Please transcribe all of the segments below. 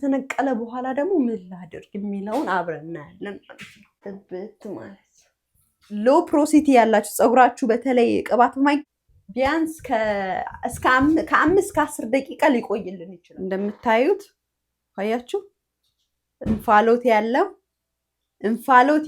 ከተነቀለ በኋላ ደግሞ ምን ላድርግ የሚለውን አብረን እናያለን ማለት ነው። ጥብት ማለት ሎ ፕሮሲቲ ያላችሁ ፀጉራችሁ በተለይ ቅባት ቢያንስ ከ5 እስከ 10 ደቂቃ ሊቆይልን ይችላል። እንደምታዩት አያችሁ እንፋሎት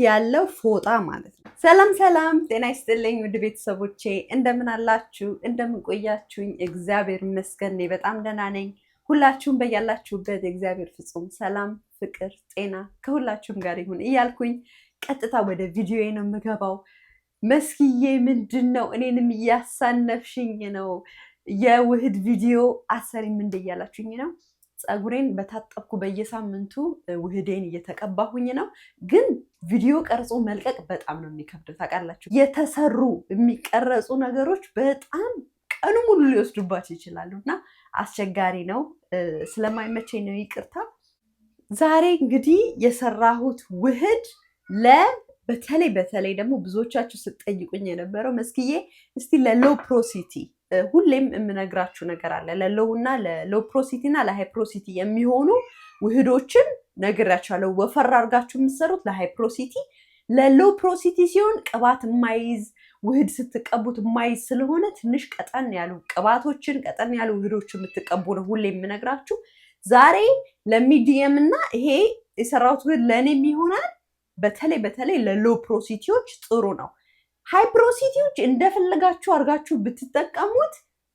ያለው ፎጣ ማለት ነው። ሰላም ሰላም፣ ጤና ይስጥልኝ ውድ ቤተሰቦቼ፣ እንደምን አላችሁ? እንደምን ቆያችሁኝ? እግዚአብሔር ይመስገን እኔ በጣም ደህና ነኝ። ሁላችሁም በያላችሁበት የእግዚአብሔር ፍጹም ሰላም፣ ፍቅር፣ ጤና ከሁላችሁም ጋር ይሁን እያልኩኝ ቀጥታ ወደ ቪዲዮዬ ነው የምገባው። መስኪዬ ምንድን ነው እኔንም እያሳነፍሽኝ ነው? የውህድ ቪዲዮ አሰሪም እንደ እያላችሁኝ ነው። ፀጉሬን በታጠብኩ በየሳምንቱ ውህዴን እየተቀባሁኝ ነው። ግን ቪዲዮ ቀርጾ መልቀቅ በጣም ነው የሚከብደው ታውቃላችሁ። የተሰሩ የሚቀረጹ ነገሮች በጣም ቀኑ ሙሉ ሊወስዱባቸው ይችላሉ እና አስቸጋሪ ነው። ስለማይመቸኝ ነው ይቅርታ። ዛሬ እንግዲህ የሰራሁት ውህድ በተለይ ደግሞ ብዙዎቻችሁ ስትጠይቁኝ የነበረው መስኪዬ እስቲ ለሎ ፕሮሲቲ ሁሌም የምነግራችሁ ነገር አለ። ለሎ ፕሮሲቲ እና ለሃይ ፕሮሲቲ የሚሆኑ ውህዶችን ነግራችኋለሁ። ወፈር አድርጋችሁ የምትሰሩት ለሃይ ፕሮሲቲ፣ ለሎ ፕሮሲቲ ሲሆን ቅባት የማይዝ ውህድ ስትቀቡት የማይዝ ስለሆነ ትንሽ ቀጠን ያሉ ቅባቶችን ቀጠን ያሉ ውህዶችን የምትቀቡ ነው ሁሌም የምነግራችሁ። ዛሬ ለሚዲየም እና ይሄ የሰራሁት ውህድ ለእኔም ይሆናል። በተለይ ለሎ ፕሮሲቲዎች ጥሩ ነው። ሃይ ፕሮሲቲዎች እንደፈለጋችሁ አድርጋችሁ ብትጠቀሙት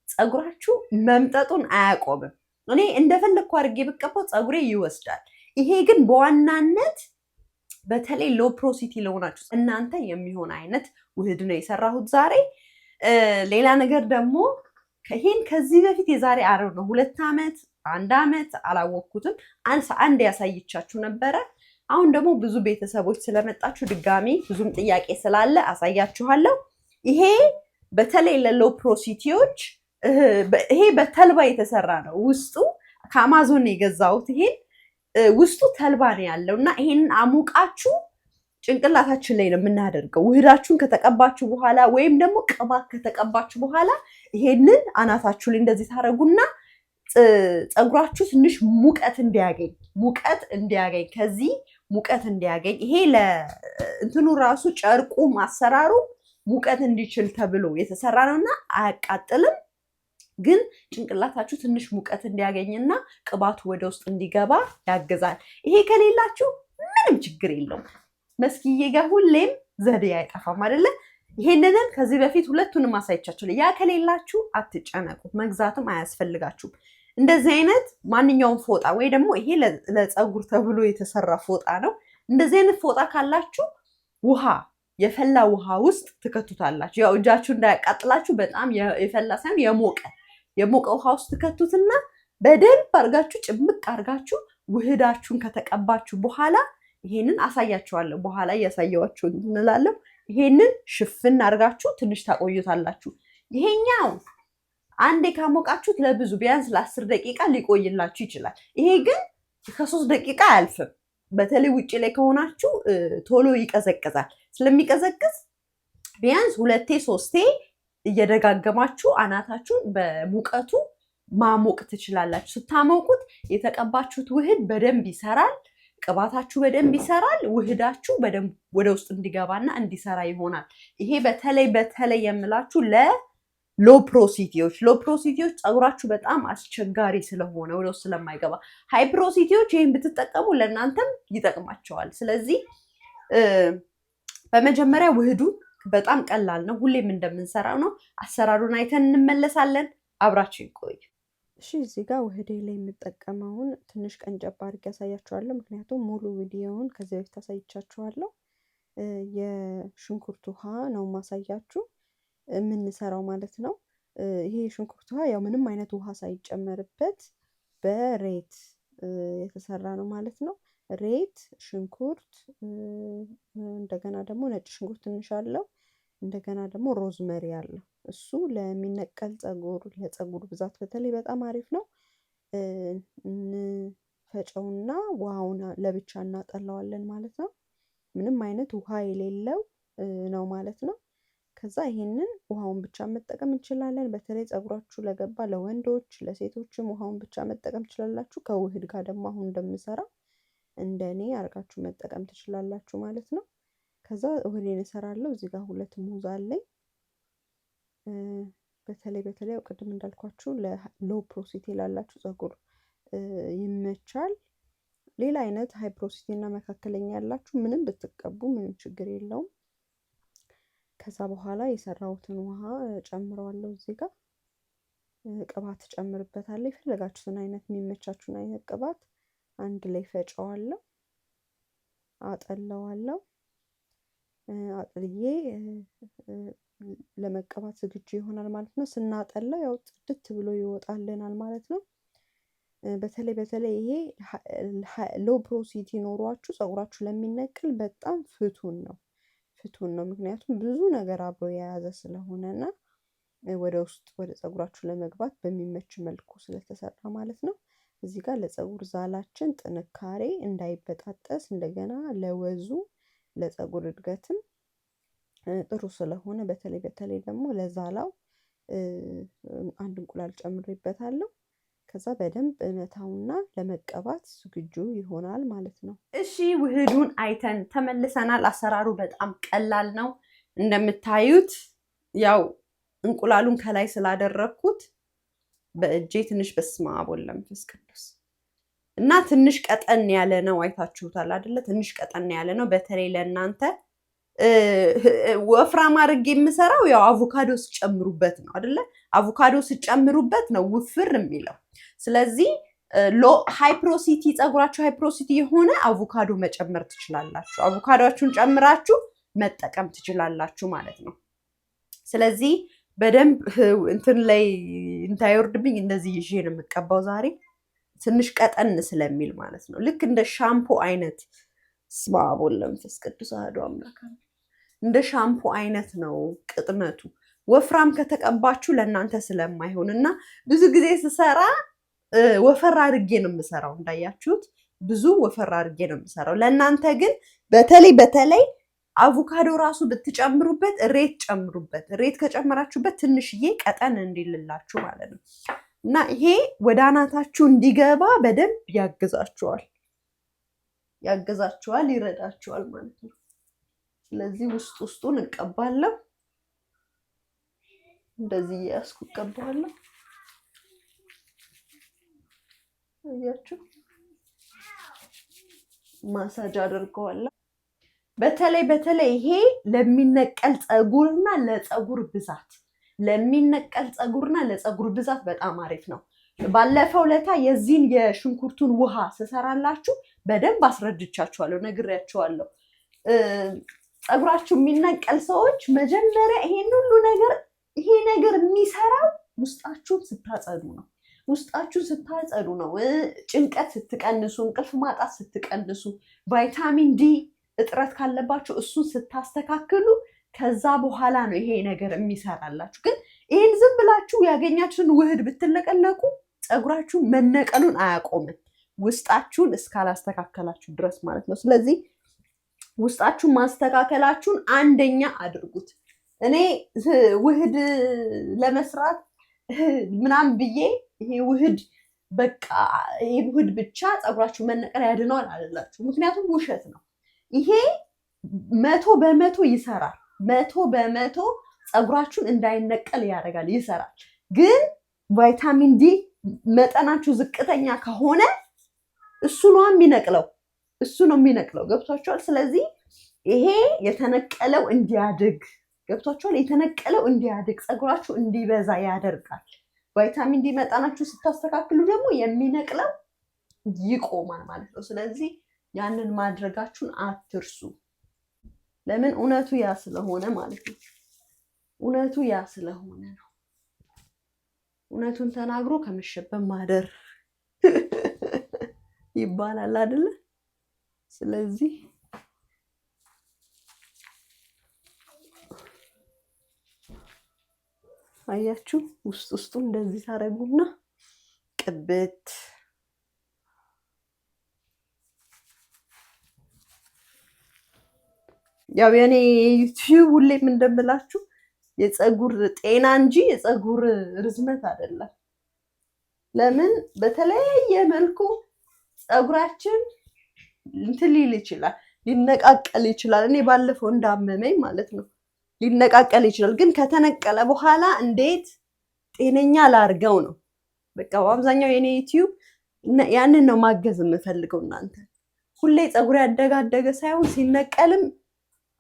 ፀጉራችሁ መምጠጡን አያቆምም። እኔ እንደፈለግኩ አድርጌ ብቀባው ፀጉሬ ይወስዳል። ይሄ ግን በዋናነት በተለይ ሎ ፕሮሲቲ ለሆናችሁ እናንተ የሚሆን አይነት ውህድ ነው የሰራሁት ዛሬ። ሌላ ነገር ደግሞ ይሄን ከዚህ በፊት የዛሬ አረብ ነው 2 ዓመት 1 ዓመት አላወቅኩትም አንድ ያሳይቻችሁ ነበረ። አሁን ደግሞ ብዙ ቤተሰቦች ስለመጣችሁ ድጋሚ ብዙም ጥያቄ ስላለ አሳያችኋለሁ። ይሄ በተለይ ለሎ ፕሮሲቲዎች ይሄ በተልባ የተሰራ ነው። ውስጡ ከአማዞን የገዛሁት ይሄን ውስጡ ተልባ ነው ያለው እና ይሄንን አሙቃችሁ ጭንቅላታችን ላይ ነው የምናደርገው። ውህዳችሁን ከተቀባችሁ በኋላ ወይም ደግሞ ቅባት ከተቀባችሁ በኋላ ይሄንን አናታችሁ ላይ እንደዚህ ታደርጉና ፀጉራችሁ ትንሽ ሙቀት እንዲያገኝ ከዚህ ሙቀት እንዲያገኝ ይሄ ለእንትኑ ራሱ ጨርቁ ማሰራሩ ሙቀት እንዲችል ተብሎ የተሰራ ነውና አያቃጥልም። ግን ጭንቅላታችሁ ትንሽ ሙቀት እንዲያገኝና ቅባቱ ወደ ውስጥ እንዲገባ ያግዛል። ይሄ ከሌላችሁ ምንም ችግር የለውም። መስኪዬ ጋር ሁሌም ዘዴ አይጠፋም አይደለ? ይሄንንም ከዚህ በፊት ሁለቱንም አሳይቻችሁ። ያ ከሌላችሁ አትጨነቁ፣ መግዛትም አያስፈልጋችሁም። እንደዚህ አይነት ማንኛውም ፎጣ ወይ ደግሞ ይሄ ለፀጉር ተብሎ የተሰራ ፎጣ ነው። እንደዚህ አይነት ፎጣ ካላችሁ የፈላ ውሃ ውስጥ ትከቱታላችሁ። ያው እጃችሁ እንዳያቃጥላችሁ በጣም የፈላ ሳይሆን የሞቀ ውሃ ውስጥ ትከቱትና በደንብ አርጋችሁ ጭምቅ አርጋችሁ ውህዳችሁን ከተቀባችሁ በኋላ ይሄንን አሳያችኋለሁ። በኋላ እያሳየዋችሁ እንላለሁ። ይሄንን ሽፍን አርጋችሁ ትንሽ ታቆዩታላችሁ። ይሄኛው አንዴ ካሞቃችሁት ለብዙ ቢያንስ ለ10 ደቂቃ ሊቆይላችሁ ይችላል። ይሄ ግን ከ3 ደቂቃ አያልፍም። በተለይ ውጭ ላይ ከሆናችሁ ቶሎ ይቀዘቅዛል። ስለሚቀዘቅዝ ቢያንስ 2-3 እየደጋገማችሁ አናታችሁን በሙቀቱ ማሞቅ ትችላላችሁ። ስታሞቁት የተቀባችሁት ውህድ በደንብ ይሰራል። ቅባታችሁ በደንብ ይሰራል። ውህዳችሁ በደንብ ወደ ውስጥ እንዲገባና እንዲሰራ ይሆናል። ይሄ በተለይ የምላችሁ ሎ ፕሮሲቲዎች ፀጉራችሁ በጣም አስቸጋሪ ስለሆነ ወደ ውስጥ ስለማይገባ፣ ሃይ ፕሮሲቲዎች ይህን ብትጠቀሙ ለእናንተም ይጠቅማቸዋል። ስለዚህ በመጀመሪያ ውህዱ በጣም ቀላል ነው። ሁሌም እንደምንሰራው ነው። አሰራሩን አይተን እንመለሳለን። አብራችሁ ይቆዩ። እሺ፣ እዚህ ጋር ውህዴ ላይ የምጠቀመውን ትንሽ ቀንጨብ አድርጌ ያሳያችኋለሁ። ምክንያቱም ሙሉ ቪዲዮውን ከዚህ በፊት አሳይቻችኋለሁ። የሽንኩርት ውሃ ነው ማሳያችሁ የምንሰራው ማለት ነው። ይሄ የሽንኩርት ውሃ ያው ምንም አይነት ውሃ ሳይጨመርበት በሬት የተሰራ ነው ማለት ነው። ሬት፣ ሽንኩርት፣ እንደገና ደግሞ ነጭ ሽንኩርት ትንሽ አለው፣ እንደገና ደግሞ ሮዝመሪ አለው። እሱ ለሚነቀል ፀጉር፣ ለፀጉር ብዛት በተለይ በጣም አሪፍ ነው። እንፈጨውና ውሃውን ለብቻ እናጠላዋለን ማለት ነው። ምንም አይነት ውሃ የሌለው ነው ማለት ነው። ከዛ ይሄንን ውሃውን ብቻ መጠቀም እንችላለን። በተለይ ፀጉራችሁ ለገባ ለወንዶች ለሴቶችም ውሃውን ብቻ መጠቀም ትችላላችሁ። ከውህድ ጋር ደግሞ አሁን እንደምሰራው እንደኔ አርጋችሁ መጠቀም ትችላላችሁ ማለት ነው። ከዛ ውህዴን እሰራለሁ። እዚህ ጋር 2 ሙዝ አለኝ። በተለይ ያው ቅድም እንዳልኳችሁ ለሎ ፕሮሲቲ ላላችሁ ፀጉር ይመቻል። ሌላ አይነት ሃይ ፕሮሲቲ እና መካከለኛ ያላችሁ ምንም ብትቀቡ ምንም ችግር የለውም። ከዛ በኋላ የሰራሁትን ውሃ ጨምረዋለሁ። እዚህ ጋር ቅባት ጨምርበታለሁ። የፈለጋችሁትን አይነት የሚመቻችሁን አይነት ቅባት አንድ ላይ ፈጨዋለሁ፣ አጠለዋለሁ። አጥልዬ ለመቀባት ዝግጁ ይሆናል ማለት ነው። ስናጠለው ያው ጽድት ብሎ ይወጣልናል ማለት ነው። በተለይ ይሄ ሎ ፕሮሲቲ ኖሯችሁ ፀጉራችሁ ለሚነቅል በጣም ፍቱን ነው። ምክንያቱም ብዙ ነገር አብሮ የያዘ ስለሆነና ወደ ውስጥ ወደ ፀጉራችሁ ለመግባት በሚመች መልኩ ስለተሰራ ማለት ነው። እዚህ ጋር ለፀጉር ዛላችን ጥንካሬ እንዳይበጣጠስ እንደገና ለወዙ ለፀጉር እድገትም ጥሩ ስለሆነ በተለይ ደግሞ ለዛላው አንድ እንቁላል ጨምሬበታለሁ። ከዛ በደንብ እመታውና ለመቀባት ዝግጁ ይሆናል ማለት ነው። እሺ ውህዱን አይተን ተመልሰናል። አሰራሩ በጣም ቀላል ነው። እንደምታዩት ያው እንቁላሉን ከላይ ስላደረኩት በእጄ ትንሽ በስመ አብ ወወልድ ወመንፈስ ቅዱስ እና ትንሽ ቀጠን ያለ ነው። አይታችሁታል አይደለ? ትንሽ ቀጠን ያለ ነው። በተለይ ለእናንተ ወፍራም አድርጌ የምሰራው ያው አቮካዶ ስጨምሩበት ነው አይደለ? አቮካዶ ስጨምሩበት ነው ውፍር የሚለው። ስለዚህ ሃይ ፕሮሲቲ ፀጉራችሁ ሃይ ፕሮሲቲ የሆነ አቮካዶ መጨመር ትችላላችሁ። አቮካዶአችሁን ጨምራችሁ መጠቀም ትችላላችሁ ማለት ነው። ስለዚህ በደንብ እንትን ላይ እንዳይወርድብኝ እንደዚህ ይዤ ነው የምቀባው ዛሬ ትንሽ ቀጠን ስለሚል ማለት ነው። ልክ እንደ ሻምፖ አይነት በስመ አብ ወወልድ ወመንፈስ ቅዱስ አሐዱ አምላክ እንደ ሻምፖ አይነት ነው ቅጥነቱ። ወፍራም ከተቀባችሁ ለእናንተ ስለማይሆን እና ብዙ ጊዜ ስሰራ ወፈር አድርጌ ነው የምሰራው። እንዳያችሁት ብዙ ወፈር አድርጌ ነው የምሰራው። ለእናንተ ግን በተለይ አቮካዶ ራሱ ብትጨምሩበት ሬት ጨምሩበት። ሬት ከጨመራችሁበት ትንሽዬ ቀጠን እንዲልላችሁ ማለት ነው እና ይሄ ወደ አናታችሁ እንዲገባ በደንብ ያግዛችኋል፣ ይረዳችኋል ማለት ነው። ስለዚህ ውስጡን እቀባለሁ። እንደዚህ ያስኩ እቀባለሁ። አያችሁ፣ ማሳጅ አድርገዋለሁ። በተለይ ይሄ ለሚነቀል ፀጉርና ለፀጉር ብዛት በጣም አሪፍ ነው። ባለፈው ለታ የዚህን የሽንኩርቱን ውሃ ስሰራላችሁ በደንብ አስረድቻችኋለሁ፣ ነግሬያችኋለሁ። ፀጉራችሁ የሚነቀል ሰዎች መጀመሪያ ይሄ ነገር የሚሰራው ውስጣችሁን ስታጸዱ ነው። ጭንቀት ስትቀንሱ፣ እንቅልፍ ማጣት ስትቀንሱ፣ ቫይታሚን ዲ እጥረት ካለባችሁ እሱን ስታስተካክሉ ከዛ በኋላ ነው ይሄ ነገር የሚሰራላችሁ። ግን ይሄን ዝም ብላችሁ ያገኛችሁን ውህድ ብትለቀለቁ ፀጉራችሁ መነቀሉን አያቆምም፣ ውስጣችሁን እስካላስተካከላችሁ ድረስ ማለት ነው። ስለዚህ ውስጣችሁን ማስተካከላችሁን አንደኛ አድርጉት። እኔ ውህድ ለመስራት ምናምን ብዬ ይሄ ውህድ በቃ ይሄ ውህድ ብቻ ፀጉራችሁ መነቀል ያድነዋል አልላችሁ፣ ምክንያቱም ውሸት ነው። ይሄ 100% ይሰራል። 100% ፀጉራችሁን እንዳይነቀል ያደርጋል፣ ይሰራል። ግን ቫይታሚን ዲ መጠናችሁ ዝቅተኛ ከሆነ እሱ ነው የሚነቅለው። ገብቷችኋል? ስለዚህ ይሄ የተነቀለው እንዲያድግ ፀጉራችሁ እንዲበዛ ያደርጋል። ቫይታሚን ዲ መጠናችሁ ስታስተካክሉ ደግሞ የሚነቅለው ይቆማል ማለት ነው። ስለዚህ ያንን ማድረጋችሁን አትርሱ። ለምን? እውነቱ ያ ስለሆነ ማለት ነው። እውነቱ ያ ስለሆነ ነው። እውነቱን ተናግሮ ከመሸበት ማደር ይባላል አይደለ? ስለዚህ አያችሁ፣ ውስጡ እንደዚህ ታደርጉና ቅብት ያው የኔ ዩቲዩብ ሁሌም እንደምላችሁ የፀጉር ጤና እንጂ የፀጉር ርዝመት አይደለም። ለምን በተለያየ መልኩ ፀጉራችን እንትን ሊል ይችላል፣ ሊነቃቀል ይችላል። እኔ ባለፈው እንዳመመኝ ማለት ነው ሊነቃቀል ይችላል። ግን ከተነቀለ በኋላ እንዴት ጤነኛ ላርገው ነው። በቃ በአብዛኛው የኔ ዩቲዩብ ያንን ነው ማገዝ የምፈልገው። እናንተ ሁሌ ፀጉር ያደጋደገ ሳይሆን ሲነቀልም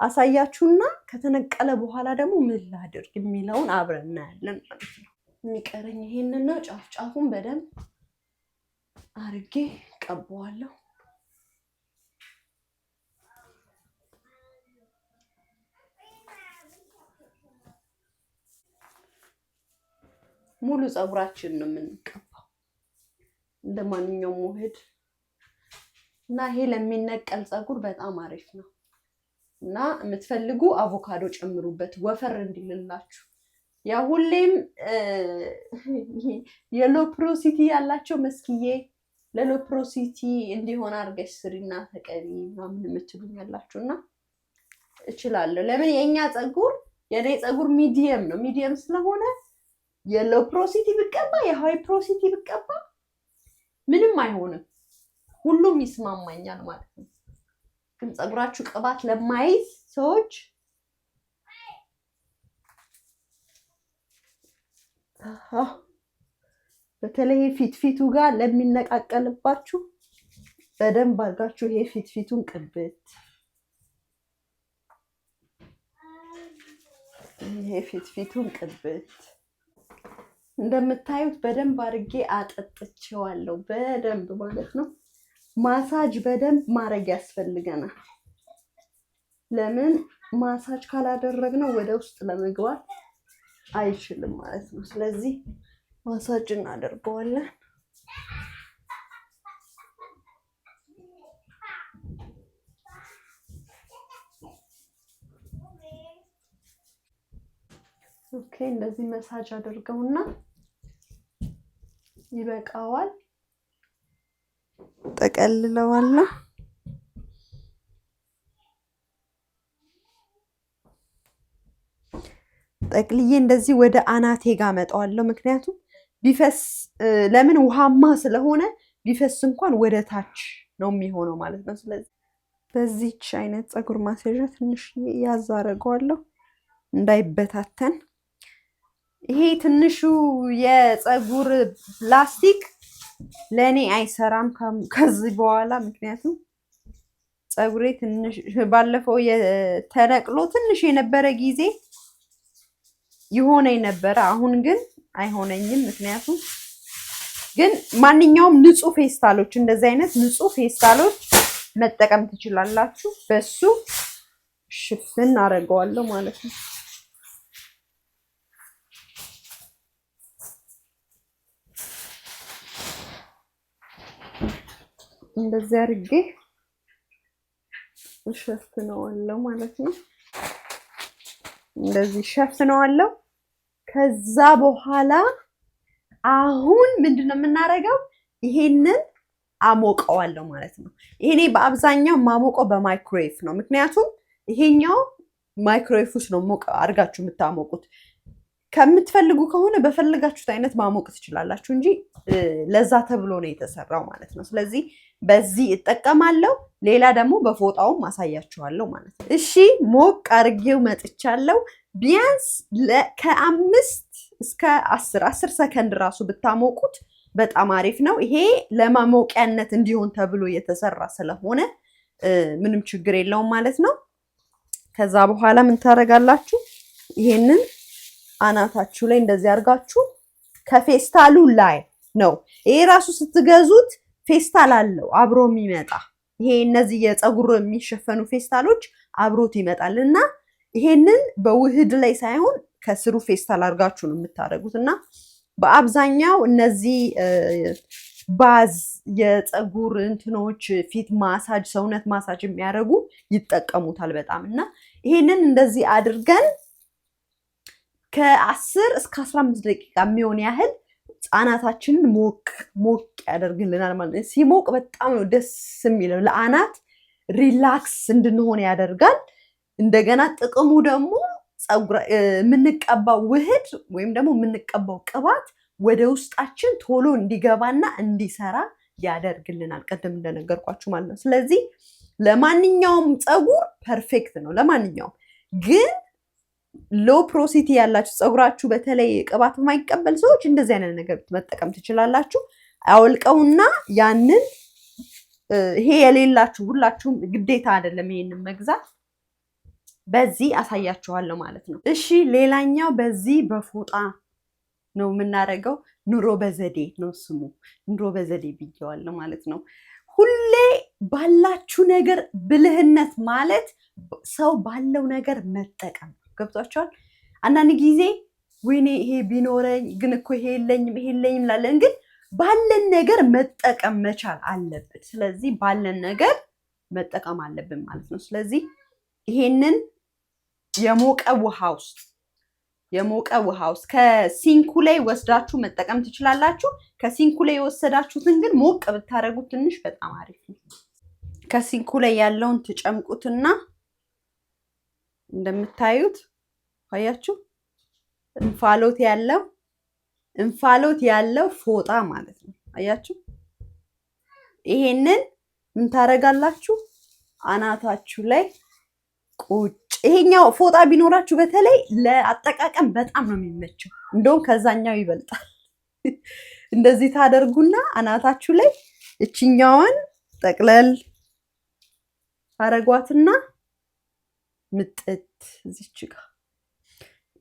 አሳያችሁና ከተነቀለ በኋላ ደግሞ ምን ላድርግ የሚለውን አብረን እናያለን ማለት ነው። የሚቀረኝ ይሄንን ነው። ጫፍ ጫፉን በደንብ አርጌ ቀባዋለሁ። ሙሉ ፀጉራችን ነው የምንቀባው እንደ ማንኛውም ውህድ እና ይሄ ለሚነቀል ፀጉር በጣም አሪፍ ነው። እና የምትፈልጉ አቮካዶ ጨምሩበት ወፈር እንዲልላችሁ። ያ ሁሌም የሎ ፕሮሲቲ ያላቸው መስኪዬ ለሎ ፕሮሲቲ እንዲሆን አድርገሽ ስሪና ተቀቢ ምናምን የምትሉኝ ያላችሁ እና እችላለሁ። ለምን የኛ ፀጉር የኔ ፀጉር ሚዲየም ነው። ሚዲየም ስለሆነ የሎ ፕሮሲቲ ብቀባ የሃይ ፕሮሲቲ ብቀባ ምንም አይሆንም፣ ሁሉም ይስማማኛል ማለት ነው። ግን ፀጉራችሁ ቅባት ለማይዝ ሰዎች በተለይ ፊቱ ጋር ለሚነቃቀልባችሁ በደንብ አድርጋችሁ ይሄ ፊቱን ቅብት እንደምታዩት በደንብ አድርጌ አጠጥቼዋለሁ። በደንብ ማለት ነው። ማሳጅ በደንብ ማድረግ ያስፈልገናል። ለምን ማሳጅ ካላደረግነው ወደ ውስጥ ለመግባት አይችልም ማለት ነው። ስለዚህ ማሳጅ እናደርገዋለን። ኦኬ፣ እንደዚህ መሳጅ አድርገውና ይበቃዋል። ጠቀልለዋለሁ። ጠቅልዬ እንደዚህ ወደ አናቴ ጋር መጣዋለሁ። ምክንያቱም ቢፈስ ለምን ውሃማ ስለሆነ ቢፈስ እንኳን ወደ ታች ነው የሚሆነው ማለት ነው። ስለዚህ በዚህች አይነት ፀጉር ማስያዣ ትንሽ ያዝ አደርገዋለሁ እንዳይበታተን። ይሄ ትንሹ የፀጉር ፕላስቲክ ለኔ አይሰራም ከዚህ በኋላ። ምክንያቱም ፀጉሬ ትንሽ ባለፈው የተነቅሎ ትንሽ የነበረ ጊዜ ይሆነኝ ነበረ። አሁን ግን አይሆነኝም። ምክንያቱም ግን ማንኛውም ንጹህ ፌስታሎች እንደዚህ አይነት ንጹህ ፌስታሎች መጠቀም ትችላላችሁ። በሱ ሽፍን አደርገዋለሁ ማለት ነው። እንደዚህ አድርጌ እሸፍነዋለሁ ማለት ነው። እንደዚህ ሸፍነዋለሁ። ከዛ በኋላ አሁን ምንድነው የምናደርገው? ይሄንን አሞቀዋለሁ ማለት ነው። ይሄኔ በአብዛኛው ማሞቀው በማይክሮዌቭ ነው። ምክንያቱም ይሄኛው ማይክሮዌቭ ውስጥ ነው ሞቅ አድርጋችሁ የምታሞቁት። ከምትፈልጉ ከሆነ በፈለጋችሁት አይነት ማሞቅ ትችላላችሁ እንጂ ለዛ ተብሎ ነው የተሰራው ማለት ነው። ስለዚህ በዚህ እጠቀማለሁ። ሌላ ደግሞ በፎጣውም ማሳያችኋለሁ ማለት ነው። እሺ ሞቅ አድርጌው መጥቻለሁ። ቢያንስ ከ5 እስከ 10 ሰከንድ ራሱ ብታሞቁት በጣም አሪፍ ነው። ይሄ ለማሞቂያነት እንዲሆን ተብሎ የተሰራ ስለሆነ ምንም ችግር የለውም ማለት ነው። ከዛ በኋላ ምን ታደርጋላችሁ? ይሄንን አናታችሁ ላይ እንደዚህ አድርጋችሁ ከፌስታሉ ላይ ነው። ይሄ ራሱ ስትገዙት ፌስታል አለው አብሮ የሚመጣ። ይሄ እነዚህ የፀጉር የሚሸፈኑ ፌስታሎች አብሮት ይመጣል እና ይሄንን በውህድ ላይ ሳይሆን ከስሩ ፌስታል አድርጋችሁ ነው የምታደርጉት። እና በአብዛኛው እነዚህ ባዝ የፀጉር እንትኖች ፊት ማሳጅ፣ ሰውነት ማሳጅ የሚያደርጉ ይጠቀሙታል በጣም። እና ይሄንን እንደዚህ አድርገን ከ10 እስከ 15 ደቂቃ የሚሆን ያህል አናታችንን ሞቅ ያደርግልናል ማለት ነው። ሲሞቅ በጣም ነው ደስ የሚለው። ለአናት ሪላክስ እንድንሆን ያደርጋል። እንደገና ጥቅሙ ደግሞ የምንቀባው ውህድ ወይም ደግሞ የምንቀባው ቅባት ወደ ውስጣችን ቶሎ እንዲገባና እንዲሰራ ያደርግልናል። ቅድም እንደነገርኳችሁ ማለት ነው። ስለዚህ ለማንኛውም ፀጉር ፐርፌክት ነው። ለማንኛውም ግን ሎ ፕሮሲቲ ያላችሁ ፀጉራችሁ በተለይ ቅባት የማይቀበል ሰዎች እንደዚህ አይነት ነገር መጠቀም ትችላላችሁ። አውልቀውና ያንን ይሄ የሌላችሁ ሁላችሁም ግዴታ አይደለም ይሄንን መግዛት። በዚህ አሳያችኋለሁ ማለት ነው። እሺ ሌላኛው በዚህ በፎጣ ነው የምናደርገው። ኑሮ በዘዴ ነው ስሙ። ኑሮ በዘዴ ብዬዋለሁ ማለት ነው። ሁሌ ባላችሁ ነገር ብልህነት ማለት ሰው ባለው ነገር መጠቀም ገብቷቸዋል። አንዳንድ ጊዜ ወይኔ ይሄ ቢኖረኝ ግን እኮ ይሄ የለኝም እንላለን። ግን ባለን ነገር መጠቀም መቻል አለብን። ስለዚህ ባለን ነገር መጠቀም አለብን ማለት ነው። ስለዚህ ይሄንን የሞቀ ውሃ ውስጥ ከሲንኩ ላይ ወስዳችሁ መጠቀም ትችላላችሁ። ከሲንኩ ላይ የወሰዳችሁትን ግን ሞቅ ብታደርጉት ትንሽ በጣም አሪፍ ነው። ከሲንኩ ላይ ያለውን ትጨምቁትና እንደምታዩት አያችሁ እንፋሎት ያለው ፎጣ ማለት ነው። አያችሁ ይሄንን ምን ታደርጋላችሁ? አናታችሁ ላይ ቁጭ። ይሄኛው ፎጣ ቢኖራችሁ በተለይ ለአጠቃቀም በጣም ነው የሚመቸው። እንደውም ከዛኛው ይበልጣል። እንደዚህ ታደርጉና አናታችሁ ላይ እችኛዋን ጠቅለል አረጓትና ምጥት እዚች ጋር።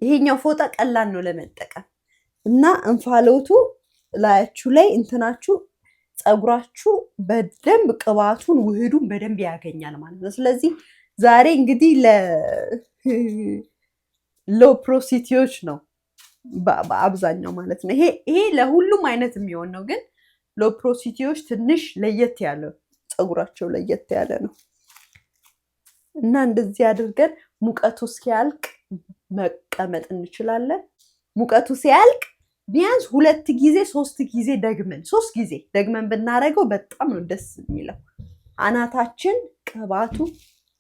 ይሄኛው ፎጣ ቀላል ነው ለመጠቀም እና እንፋሎቱ ላያችሁ ላይ እንትናችሁ ፀጉራችሁ በደንብ ቅባቱን ውህዱን በደንብ ያገኛል ማለት ነው። ስለዚህ ዛሬ እንግዲህ ሎ ፕሮሲቲዎች ነው በአብዛኛው ማለት ነው። ይሄ ለሁሉም አይነት የሚሆን ነው፣ ግን ሎ ፕሮሲቲዎች ትንሽ ለየት ያለ ፀጉራቸው ለየት ያለ ነው እና እንደዚህ አድርገን ሙቀቱ እስኪያልቅ መቀመጥ እንችላለን። ሙቀቱ ሲያልቅ ቢያንስ 2 ጊዜ 3 ጊዜ ደግመን ብናደርገው በጣም ነው ደስ የሚለው። አናታችን ቅባቱ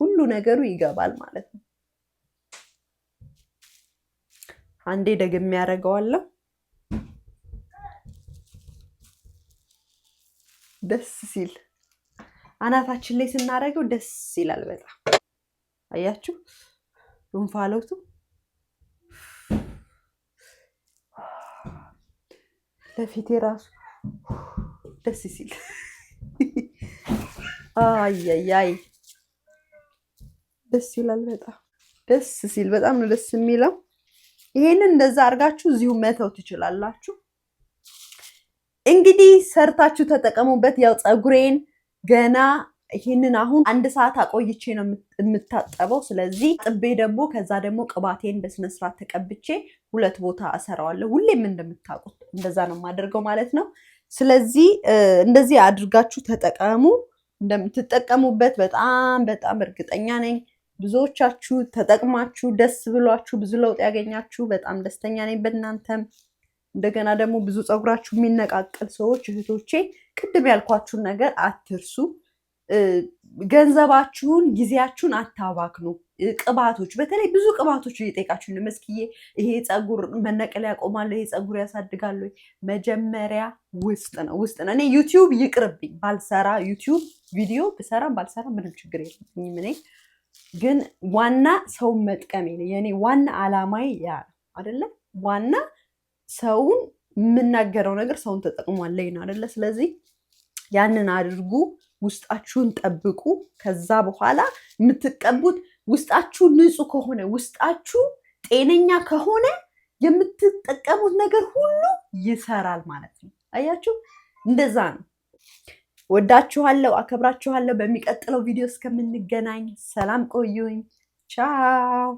ሁሉ ነገሩ ይገባል ማለት ነው። አንዴ ደግሜ ያደርገዋለሁ። ደስ ሲል አናታችን ላይ ስናደርገው ደስ ይላል በጣም። አያችሁ እንፋሎቱ ለፊቴ ራሱ ደስ ሲል አይ ደስ ይላል በጣም ደስ ሲል በጣም ነው ደስ የሚለው። ይሄንን እንደዛ አድርጋችሁ እዚሁ መተው ትችላላችሁ። እንግዲህ ሰርታችሁ ተጠቀሙበት። ያው ፀጉሬን ገና ይሄንን አሁን 1 ሰዓት አቆይቼ ነው የምታጠበው። ስለዚህ ጥቤ ደግሞ ከዛ ደግሞ ቅባቴን በስነ ስርዓት ተቀብቼ 2 ቦታ እሰራዋለሁ። ሁሌም እንደምታውቁት እንደዛ ነው የማደርገው ማለት ነው። ስለዚህ እንደዚህ አድርጋችሁ ተጠቀሙ። እንደምትጠቀሙበት በጣም እርግጠኛ ነኝ። ብዙዎቻችሁ ተጠቅማችሁ ደስ ብሏችሁ ብዙ ለውጥ ያገኛችሁ በጣም ደስተኛ ነኝ በእናንተም። እንደገና ደግሞ ብዙ ፀጉራችሁ የሚነቃቀል ሰዎች እህቶቼ፣ ቅድም ያልኳችሁን ነገር አትርሱ። ገንዘባችሁን ጊዜያችሁን አታባክኑ። ቅባቶች በተለይ ብዙ ቅባቶች እየጠየቃችሁ ነው። መስኪዬ ይሄ ፀጉር መነቀል ያቆማል፣ ይሄ ፀጉር ያሳድጋል ወይ? መጀመሪያ ውስጥ ነው። እኔ ዩቲዩብ ይቅርብኝ ባልሰራ፣ ዩቲዩብ ቪዲዮ ብሰራም ባልሰራ ምንም ችግር የለብኝም። እኔ ግን ዋና ሰውን መጥቀሜ ነው የኔ ዋና አላማዬ። ያ አይደለ? ዋና ሰውን የምናገረው ነገር ሰውን ተጠቅሟለኝ ነው አይደለ? ስለዚህ ያንን አድርጉ። ውስጣችሁን ጠብቁ። ከዛ በኋላ የምትቀቡት ውስጣችሁ ንጹህ ከሆነ ውስጣችሁ ጤነኛ ከሆነ የምትጠቀሙት ነገር ሁሉ ይሰራል ማለት ነው። አያችሁ፣ እንደዛ ነው። ወዳችኋለሁ፣ አከብራችኋለሁ። በሚቀጥለው ቪዲዮ እስከምንገናኝ ሰላም ቆዩኝ። ቻው።